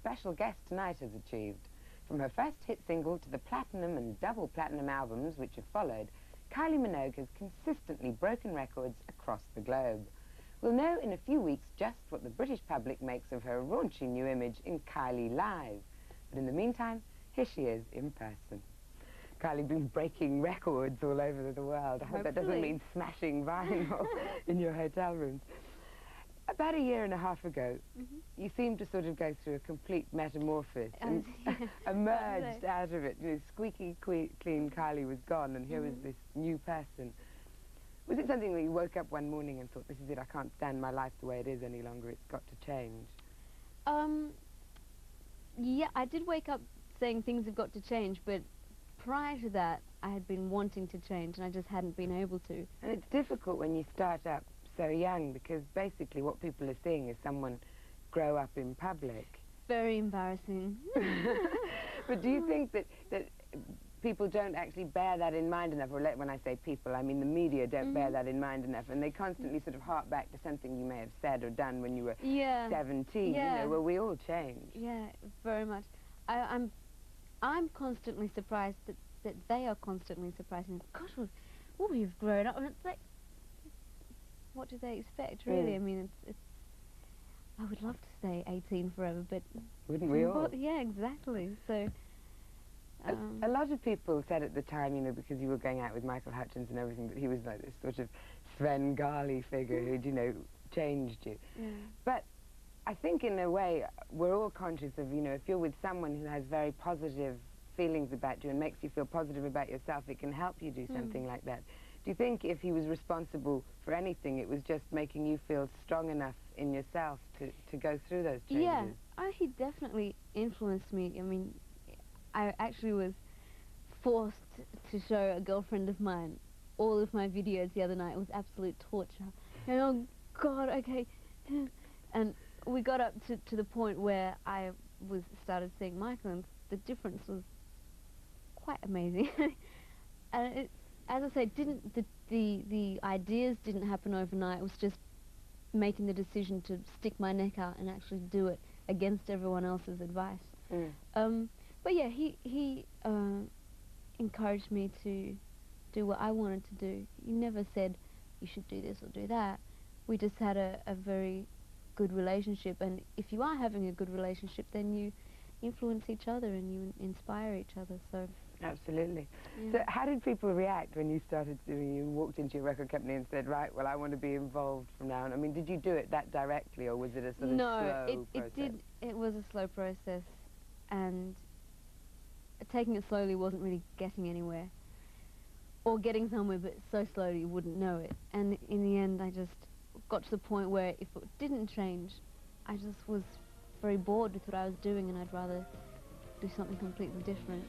special guest tonight has achieved. From her first hit single to the platinum and double platinum albums which have followed, Kylie Minogue has consistently broken records across the globe. We'll know in a few weeks just what the British public makes of her raunchy new image in Kylie Live. But in the meantime, here she is in person. Kylie been breaking records all over the world. I hope that doesn't mean smashing vinyl in your hotel rooms. About a year and a half ago, you seemed to sort of go through a complete metamorphosis and emerged out of it. You know, squeaky clean Kylie was gone, and here was this new person. Was it something that you woke up one morning and thought, this is it, I can't stand my life the way it is any longer, it's got to change? Yeah, I did wake up saying things have got to change, but prior to that, I had been wanting to change, and I just hadn't been able to. And it's difficult when you start up so young, because basically what people are seeing is someone grow up in public. Very embarrassing. But do you think that people don't actually bear that in mind enough, or when I say people, I mean the media don't bear that in mind enough, and they constantly sort of hark back to something you may have said or done when you were 17, you know, well, we all change. Yeah, very much. I'm constantly surprised that they are constantly surprised, and gosh, well, we've grown up, and it's like, what do they expect, really? I mean, I would love to stay 18 forever, but... Wouldn't we all? Yeah, exactly. So... A lot of people said at the time, you know, because you were going out with Michael Hutchins and everything, that he was like this sort of Svengali figure who'd, you know, changed you. Yeah. But I think in a way, we're all conscious of, you know, if you're with someone who has very positive feelings about you and makes you feel positive about yourself, it can help you do something like that. Do you think if he was responsible for anything, it was just making you feel strong enough in yourself to go through those changes? Yeah, he definitely influenced me. I mean, I actually was forced to show a girlfriend of mine all of my videos the other night. It was absolute torture. And, oh, God, okay. And we got up to the point where I started seeing Michael, and the difference was quite amazing. And it, as I say, the ideas didn't happen overnight. It was just making the decision to stick my neck out and actually do it against everyone else's advice. But yeah, he encouraged me to do what I wanted to do. He never said, you should do this or do that. We just had a very good relationship, and if you are having a good relationship, then you influence each other and you inspire each other, so... Absolutely. So how did people react when you you walked into your record company and said, right, well, I want to be involved from now on? I mean, did you do it that directly, or was it a sort of slow process? It was a slow process, and taking it slowly wasn't really getting anywhere, or getting somewhere, but so slowly you wouldn't know it. And in the end, I just got to the point where if it didn't change, I just was very bored with what I was doing, and I'd rather do something completely different.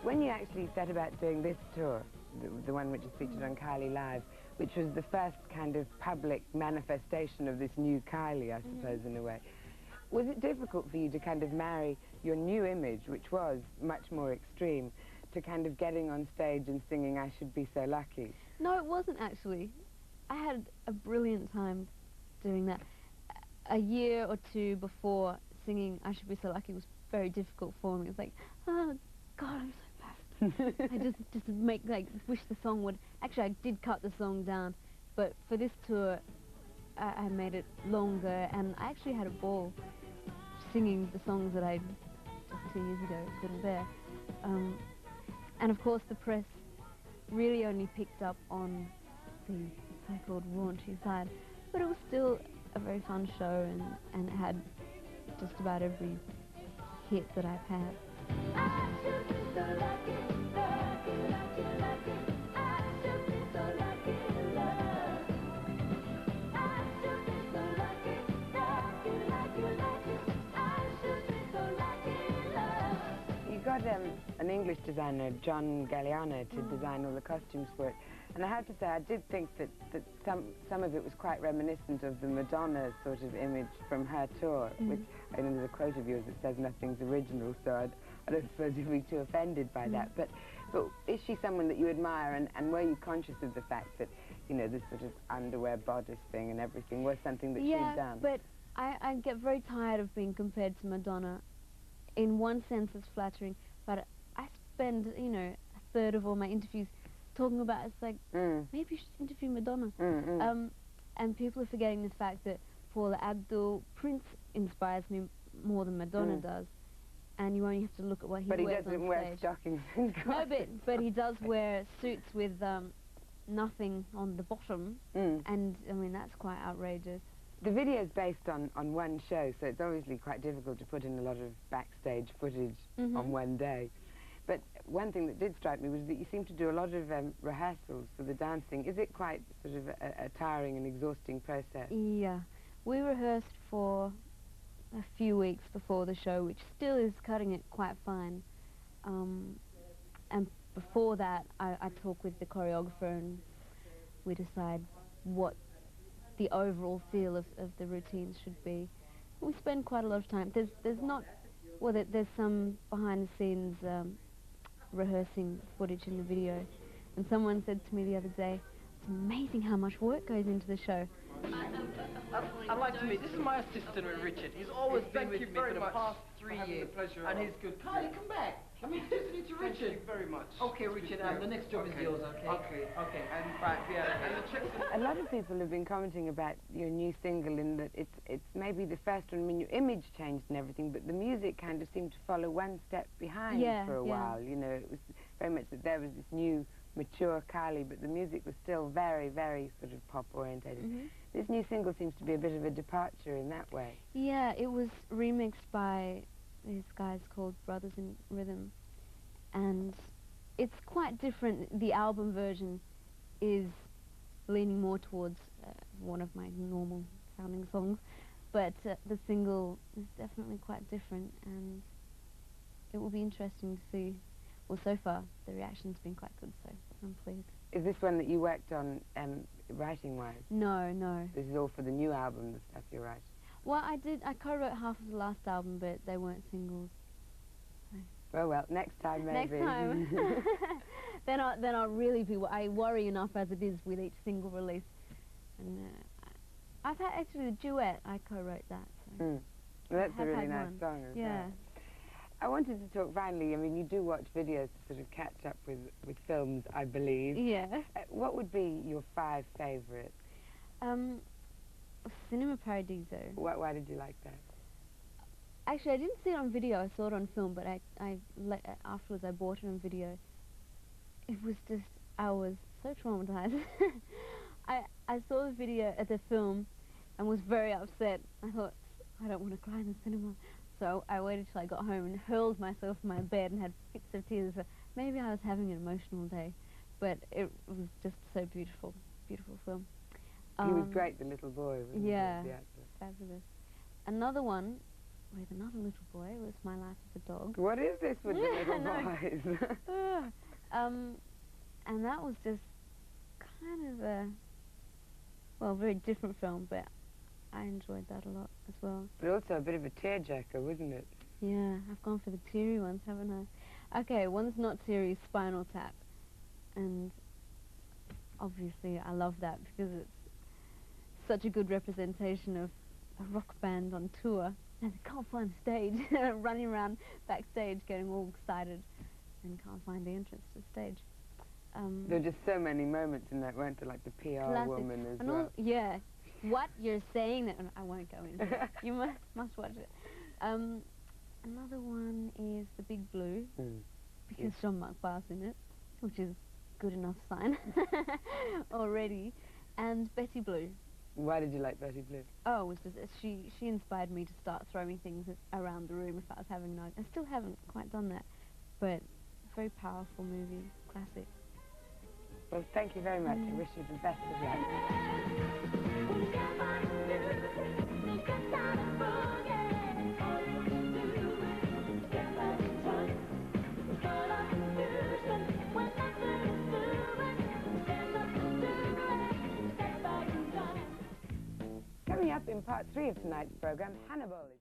When you actually set about doing this tour, the one which is featured on Kylie Live, which was the first kind of public manifestation of this new Kylie, I suppose, in a way, was it difficult for you to kind of marry your new image, which was much more extreme, to kind of getting on stage and singing I Should Be So Lucky? No, it wasn't actually. I had a brilliant time doing that. A year or two before, singing I Should Be So Lucky was very difficult for me. It's like, oh, God, I'm so bad. I just wish the song would... Actually, I did cut the song down, but for this tour, I made it longer, and I actually had a ball singing the songs that I just 2 years ago couldn't bear. And of course, the press really only picked up on the so-called raunchy side, but it was still a very fun show, and it had just about every hit that I've had. You got an English designer, John Galliano, to design all the costumes for it. And I have to say, I did think that some of it was quite reminiscent of the Madonna sort of image from her tour, which, I know there's a quote of yours that says nothing's original, so I don't suppose you'd be too offended by that. But is she someone that you admire, and were you conscious of the fact that, you know, this sort of underwear bodice thing and everything was something that she'd done? Yeah, but I get very tired of being compared to Madonna. In one sense, it's flattering, but I spend, you know, a third of all my interviews talking about, it's like, maybe you should interview Madonna. And people are forgetting the fact that Paula Abdul, Prince inspires me more than Madonna does. And you only have to look at what he wears on stage. But he doesn't wear stockings and No, but he does wear suits with nothing on the bottom. And, I mean, that's quite outrageous. The video is based on one show, so it's obviously quite difficult to put in a lot of backstage footage on one day. But one thing that did strike me was that you seem to do a lot of rehearsals for the dancing. Is it quite sort of a tiring and exhausting process? Yeah. We rehearsed for a few weeks before the show, which still is cutting it quite fine. And before that, I talk with the choreographer and we decide what the overall feel of the routines should be. We spend quite a lot of time. There's not, well, there's some behind the scenes rehearsing footage in the video, and someone said to me the other day, it's amazing how much work goes into the show. I'd like to meet, this is my assistant Richard. He's always been with me for the past 3 years, and he's good. Kylie, come back. Let me introduce you to Richard. Thank you very much. Okay, Richard, the next job is yours, okay? Okay. And Right, yeah. And the checks. A lot of people have been commenting about your new single in that it's maybe the first one. I mean, your image changed and everything, but the music kind of seemed to follow one step behind for a while. You know, it was very much that there was this new, mature Kylie, but the music was still very, very sort of pop-orientated. This new single seems to be a bit of a departure in that way. Yeah, it was remixed by these guys called Brothers in Rhythm, and it's quite different. The album version is leaning more towards one of my normal sounding songs, but the single is definitely quite different, and it will be interesting to see. Well, so far the reaction's been quite good, so I'm pleased. Is this one that you worked on writing-wise? No, no. This is all for the new album, the stuff you write? Well, I co-wrote half of the last album, but they weren't singles. Well, next time maybe. Next time. then I'll really be. I worry enough as it is with each single release. And I've had actually the duet. I co-wrote that. So Well, that's a really nice song as yeah. well. I wanted to talk finally. I mean, you do watch videos to sort of catch up with films, I believe. Yeah. What would be your 5 favourites? Cinema Paradiso. Why did you like that? Actually, I didn't see it on video. I saw it on film, but afterwards I bought it on video. It was just, I was so traumatized. I saw the video at the film and was very upset. I thought, I don't want to cry in the cinema. So I waited till I got home and hurled myself in my bed and had fits of tears. So maybe I was having an emotional day, but it was just so beautiful, beautiful film. He was great, the little boy, wasn't yeah, he? fabulous. Another one with another little boy was My Life as a Dog. What is this with the little boys? And that was just kind of a, well, very different film, but I enjoyed that a lot as well. But also a bit of a tearjerker, wasn't it? Yeah, I've gone for the teary ones, haven't I? Okay, one's not teary, Spinal Tap. And obviously I love that because it's such a good representation of a rock band on tour and they can't find a stage, running around backstage getting all excited and can't find the entrance to the stage. There were just so many moments in that, weren't there? Like the PR classic. woman as and well. Yeah. What you're saying, that I won't go into it. You must watch it. Another one is The Big Blue, because Sean Mark Barr's in it, which is good enough sign already. And Betty Blue. Why did you like Betty Blue? Oh, it was just, she inspired me to start throwing things around the room if I was having no. I still haven't quite done that, but very powerful movie, classic. Well, thank you very much. I wish you the best of luck. Coming up in part 3 of tonight's program, Hannibal is